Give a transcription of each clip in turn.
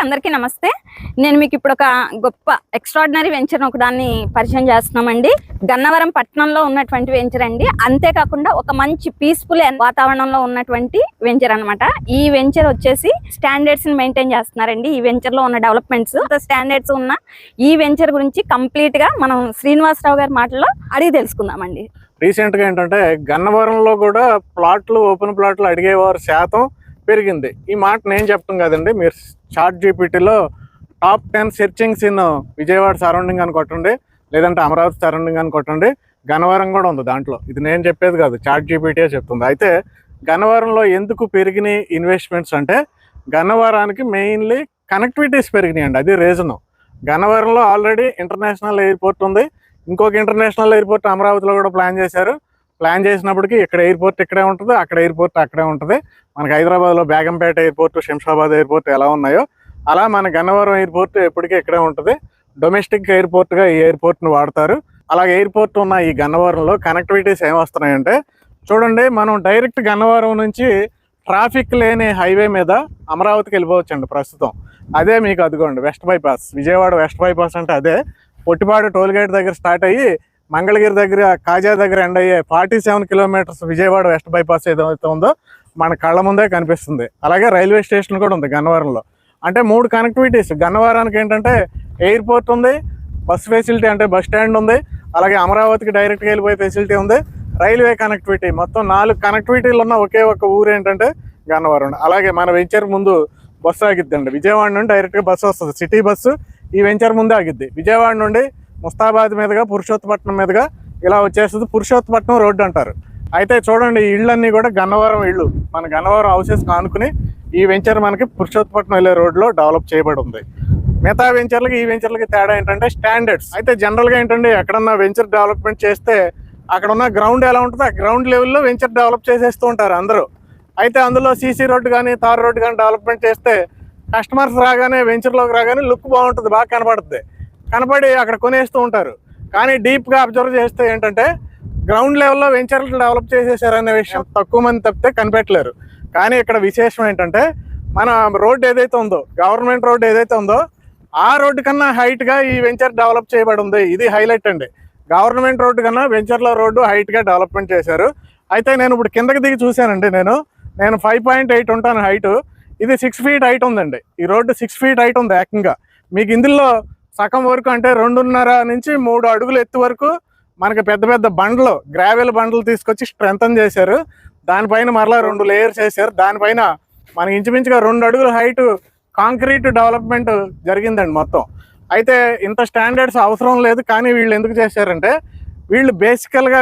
అందరికీ నమస్తే. నేను మీకు ఇప్పుడు ఒక గొప్ప ఎక్స్ట్రాడినరీ వెంచర్ ఒకదాన్ని పరిచయం చేస్తున్నామండి. గన్నవరం పట్టణంలో ఉన్నటువంటి వెంచర్ అండి. అంతేకాకుండా ఒక మంచి పీస్ఫుల్ వాతావరణంలో ఉన్నటువంటి వెంచర్ అన్నమాట. ఈ వెంచర్ వచ్చేసి స్టాండర్డ్స్ ని మెయింటైన్ చేస్తున్నారండి. ఈ వెంచర్ లో ఉన్న డెవలప్మెంట్స్ స్టాండర్డ్స్ ఉన్న ఈ వెంచర్ గురించి కంప్లీట్ గా మనం శ్రీనివాసరావు గారి మాటల్లో అడిగి తెలుసుకుందామండి. రీసెంట్గా ఏంటంటే గన్నవరంలో కూడా ప్లాట్లు ఓపెన్ ప్లాట్లు అడిగేవారు శాతం పెరిగింది. ఈ మాట నేను చెప్పడం కాదండి, మీరు చాట్ జీపీటీలో top 10 searchings in Vijayawada surrounding అని కొట్టండి, లేదంటే అమరావతి సరౌండింగ్ అని కొట్టండి. గన్నవరం కూడా ఉంది దాంట్లో. ఇది నేను చెప్పేది కాదు, చాట్ జీపీటీ చెప్తుంది. అయితే గన్నవరంలో ఎందుకు పెరిగినాయి ఇన్వెస్ట్మెంట్స్ అంటే గన్నవరానికి మెయిన్లీ కనెక్టివిటీస్ పెరిగినాయి అండి. అది రీజను. గన్నవరంలో ఆల్రెడీ ఇంటర్నేషనల్ ఎయిర్పోర్ట్ ఉంది. ఇంకొక ఇంటర్నేషనల్ ఎయిర్పోర్ట్ అమరావతిలో కూడా ప్లాన్ చేశారు. ప్లాన్ చేసినప్పటికీ ఇక్కడ ఎయిర్పోర్ట్ ఇక్కడే ఉంటుంది, అక్కడ ఎయిర్పోర్ట్ అక్కడే ఉంటుంది. మనకి హైదరాబాద్లో బేగంపేట ఎయిర్పోర్ట్, శంషాబాద్ ఎయిర్పోర్ట్ ఎలా ఉన్నాయో అలా మన గన్నవరం ఎయిర్పోర్ట్ ఎప్పటికీ ఇక్కడే ఉంటుంది. డొమెస్టిక్ ఎయిర్పోర్ట్గా ఈ ఎయిర్పోర్ట్ను వాడతారు. అలాగే ఎయిర్పోర్ట్ ఉన్న ఈ గన్నవరంలో కనెక్టివిటీస్ ఏమొస్తున్నాయంటే చూడండి, మనం డైరెక్ట్ గన్నవరం నుంచి ట్రాఫిక్ లేని హైవే మీద అమరావతికి వెళ్ళిపోవచ్చండి ప్రస్తుతం. అదే మీకు అదిగోండి west bypass. Vijayawada west bypass అంటే అదే. పొట్టిపాడు టోల్గేట్ దగ్గర స్టార్ట్ అయ్యి మంగళగిరి దగ్గర కాజా దగ్గర ఎండ్ అయ్యే 47 కిలోమీటర్స్ విజయవాడ వెస్ట్ బైపాస్ ఏదైతే ఉందో మన కళ్ళ ముందే కనిపిస్తుంది. అలాగే రైల్వే స్టేషన్ కూడా ఉంది గన్నవరంలో. అంటే 3 కనెక్టివిటీస్. గన్నవరానికి ఏంటంటే ఎయిర్పోర్ట్ ఉంది, బస్ ఫెసిలిటీ అంటే బస్ స్టాండ్ ఉంది, అలాగే అమరావతికి డైరెక్ట్గా వెళ్ళిపోయే ఫెసిలిటీ ఉంది, రైల్వే కనెక్టివిటీ. మొత్తం 4 కనెక్టివిటీలు ఉన్న ఒకే ఒక ఊరు ఏంటంటే గన్నవరం. అలాగే మన వెంచర్ ముందు బస్సు ఆగిద్దండి. విజయవాడ నుండి డైరెక్ట్గా బస్సు వస్తుంది, సిటీ బస్సు ఈ వెంచర్ ముందే ఆగిద్ది. విజయవాడ నుండి ముస్తాబాద్ మీదుగా పురుషోత్తపట్నం మీదుగా ఇలా వచ్చేస్తుంది. పురుషోత్తపట్నం రోడ్డు అంటారు. అయితే చూడండి, ఈ ఇళ్ళన్నీ కూడా గన్నవరం ఇళ్ళు. మన గన్నవరం హౌసెస్ కానుకుని ఈ వెంచర్ మనకి పురుషోత్తపట్నం వెళ్ళే రోడ్లో డెవలప్ చేయబడి ఉంది. మిగతా వెంచర్లకి ఈ వెంచర్లకి తేడా ఏంటంటే స్టాండర్డ్స్. అయితే జనరల్గా ఏంటంటే ఎక్కడన్నా వెంచర్ డెవలప్మెంట్ చేస్తే అక్కడ ఉన్న గ్రౌండ్ ఎలా ఉంటుందో ఆ గ్రౌండ్ లెవెల్లో వెంచర్ డెవలప్ చేసేస్తూ ఉంటారు అందరూ. అయితే అందులో సీసీ రోడ్డు కానీ తార్ రోడ్డు కానీ డెవలప్మెంట్ చేస్తే కస్టమర్స్ రాగానే వెంచర్లోకి రాగానే లుక్ బాగుంటుంది, బాగా కనపడుతుంది. కనపడి అక్కడ కొనేస్తూ ఉంటారు. కానీ డీప్గా అబ్జర్వ్ చేస్తే ఏంటంటే గ్రౌండ్ లెవెల్లో వెంచర్లు డెవలప్ చేసేసారనే విషయం తక్కువ మంది తప్పితే కనిపెట్టలేరు. కానీ ఇక్కడ విశేషం ఏంటంటే మన రోడ్డు ఏదైతే ఉందో, గవర్నమెంట్ రోడ్డు ఏదైతే ఉందో ఆ రోడ్డు కన్నా హైట్గా ఈ వెంచర్ డెవలప్ చేయబడి ఉంది. ఇది హైలైట్ అండి. గవర్నమెంట్ రోడ్డు కన్నా వెంచర్లో రోడ్డు హైట్గా డెవలప్మెంట్ చేశారు. అయితే నేను ఇప్పుడు కిందకి దిగి చూశానండి. నేను 5.8 ఉంటాను హైటు. ఇది 6 ఫీట్ హైట్ ఉందండి. ఈ రోడ్డు 6 ఫీట్ హైట్ ఉంది ఏకంగా. మీకు ఇందులో సగం వరకు అంటే 2.5 నుంచి 3 అడుగులు ఎత్తు వరకు మనకి పెద్ద పెద్ద బండ్లు, గ్రావెల్ బండ్లు తీసుకొచ్చి స్ట్రెంథన్ చేశారు. దానిపైన మరలా 2 లేయర్స్ వేశారు. దానిపైన మనకి ఇంచుమించుగా 2 అడుగుల హైట్ కాంక్రీట్ డెవలప్మెంట్ జరిగిందండి మొత్తం. అయితే ఇంత స్టాండర్డ్స్ అవసరం లేదు. కానీ వీళ్ళు ఎందుకు చేశారంటే వీళ్ళు బేసికల్గా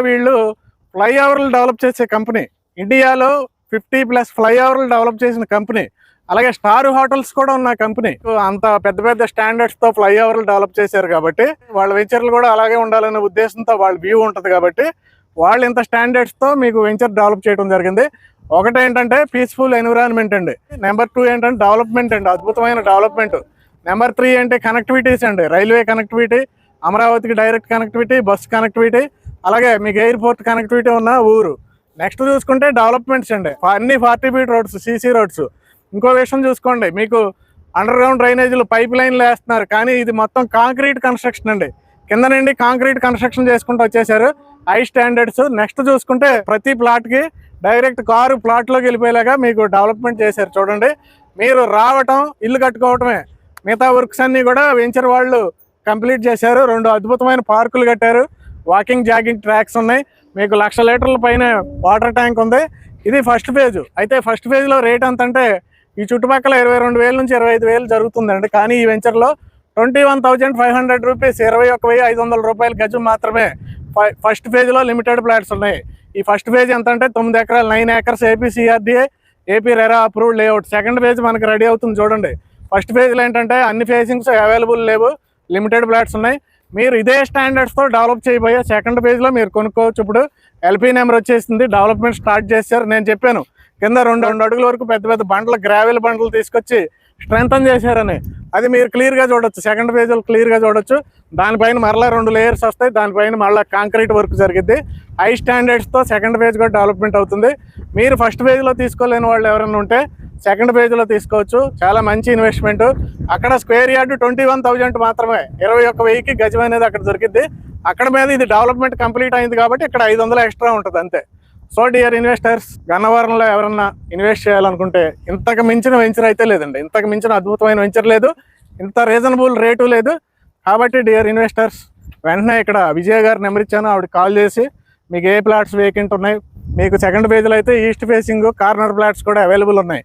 ఫ్లైఓవర్లు డెవలప్ చేసే కంపెనీ. ఇండియాలో 50+ ఫ్లైఓవర్లు డెవలప్ చేసిన కంపెనీ. అలాగే స్టార్ హోటల్స్ కూడా ఉన్న కంపెనీ. అంత పెద్ద పెద్ద స్టాండర్డ్స్తో ఫ్లైఓవర్లు డెవలప్ చేశారు కాబట్టి వాళ్ళ వెంచర్లు కూడా అలాగే ఉండాలనే ఉద్దేశంతో వాళ్ళ వ్యూ ఉంటుంది కాబట్టి వాళ్ళు ఇంత స్టాండర్డ్స్తో మీకు వెంచర్ డెవలప్ చేయడం జరిగింది. ఒకటి ఏంటంటే పీస్ఫుల్ ఎన్విరాన్మెంట్ అండి. నెంబర్ 2 ఏంటంటే డెవలప్మెంట్ అండి, అద్భుతమైన డెవలప్మెంట్. నెంబర్ 3 అంటే కనెక్టివిటీస్ అండి. రైల్వే కనెక్టివిటీ, అమరావతికి డైరెక్ట్ కనెక్టివిటీ, బస్ కనెక్టివిటీ, అలాగే మీకు ఎయిర్పోర్ట్ కనెక్టివిటీ ఉన్న ఊరు. నెక్స్ట్ చూసుకుంటే డెవలప్మెంట్స్ అండి. అన్ని 40 ఫీట్ రోడ్స్, సీసీ రోడ్స్. ఇంకో విషయం చూసుకోండి, మీకు అండర్ గ్రౌండ్ డ్రైనేజీలు, పైప్ లైన్లు వేస్తున్నారు. కానీ ఇది మొత్తం కాంక్రీట్ కన్స్ట్రక్షన్ అండి. కింద నుండి కాంక్రీట్ కన్స్ట్రక్షన్ చేసుకుంటూ వచ్చేసారు. High standards. నెక్స్ట్ చూసుకుంటే ప్రతి ప్లాట్కి డైరెక్ట్ కారు ప్లాట్లోకి వెళ్ళిపోయేలాగా మీకు డెవలప్మెంట్ చేశారు. చూడండి, మీరు రావటం, ఇల్లు కట్టుకోవటమే. మిగతా వర్క్స్ అన్నీ కూడా వెంచర్ వాళ్ళు కంప్లీట్ చేశారు. 2 అద్భుతమైన పార్కులు కట్టారు. వాకింగ్ జాగింగ్ ట్రాక్స్ ఉన్నాయి. మీకు 1,00,000 లీటర్ల పైన వాటర్ ట్యాంక్ ఉంది. ఇది ఫస్ట్ ఫేజ్. అయితే ఫస్ట్ ఫేజ్లో రేట్ ఎంత అంటే ఈ చుట్టుపక్కల 22,000 నుంచి 25,000 జరుగుతుందండి. కానీ ఈ వెంచర్లో 21,500 రూపీస్, 21,500 రూపాయల గజం మాత్రమే ఫస్ట్ ఫేజ్లో లిమిటెడ్ ప్లాట్స్ ఉన్నాయి. ఈ ఫస్ట్ ఫేజ్ ఎంత అంటే 9 ఎకరాలు, 9 acres AP CRDA, AP RERA approved layout. Second phase మనకి రెడీ అవుతుంది చూడండి. ఫస్ట్ ఫేజ్లో ఏంటంటే అన్ని ఫేసింగ్స్ అవైలబుల్ లేవు, లిమిటెడ్ ప్లాట్స్ ఉన్నాయి. మీరు ఇదే స్టాండర్డ్స్తో డెవలప్ చేయబోయే సెకండ్ ఫేజ్లో మీరు కొనుక్కోవచ్చు. ఇప్పుడు ఎల్పీ నెంబర్ వచ్చేసింది, డెవలప్మెంట్ స్టార్ట్ చేశారు. నేను చెప్పాను కింద 2 అడుగుల వరకు పెద్ద పెద్ద బండ్లు, గ్రావెల్ బండ్లు తీసుకొచ్చి స్ట్రెంథన్ చేశారని. అది మీరు క్లియర్గా చూడొచ్చు. సెకండ్ ఫేజ్లో క్లియర్గా చూడొచ్చు. దానిపైన మరలా 2 లేయర్స్ వస్తాయి. దానిపైన మళ్ళీ కాంక్రీట్ వర్క్ జరిగిద్ది. హై స్టాండర్డ్స్తో సెకండ్ ఫేజ్ కూడా డెవలప్మెంట్ అవుతుంది. మీరు ఫస్ట్ ఫేజ్లో తీసుకోలేని వాళ్ళు ఎవరైనా ఉంటే సెకండ్ పేజ్లో తీసుకోవచ్చు. చాలా మంచి ఇన్వెస్ట్మెంట్. అక్కడ స్క్వేర్ యార్డ్ 21,000 మాత్రమే, 21,000కి గజం అనేది అక్కడ దొరికింది. అక్కడ మీద ఇది డెవలప్మెంట్ కంప్లీట్ అయింది కాబట్టి ఇక్కడ 500 ఎక్స్ట్రా ఉంటుంది అంతే. సో డియర్ ఇన్వెస్టర్స్, గన్నవరంలో ఎవరన్నా ఇన్వెస్ట్ చేయాలనుకుంటే ఇంతకు మించిన వెంచర్ అయితే లేదండి. ఇంతకు మించిన అద్భుతమైన వెంచర్ లేదు, ఇంత రీజనబుల్ రేటు లేదు. కాబట్టి డియర్ ఇన్వెస్టర్స్, వెంటనే ఇక్కడ విజయ గారి నెంబర్ ఇచ్చాను, ఆవిడ కాల్ చేసి మీకు ఏ ప్లాట్స్ వేకెంట్ ఉన్నాయి, మీకు సెకండ్ పేజ్లో అయితే ఈస్ట్ ఫేసింగ్ కార్నర్ ప్లాట్స్ కూడా అవైలబుల్ ఉన్నాయి.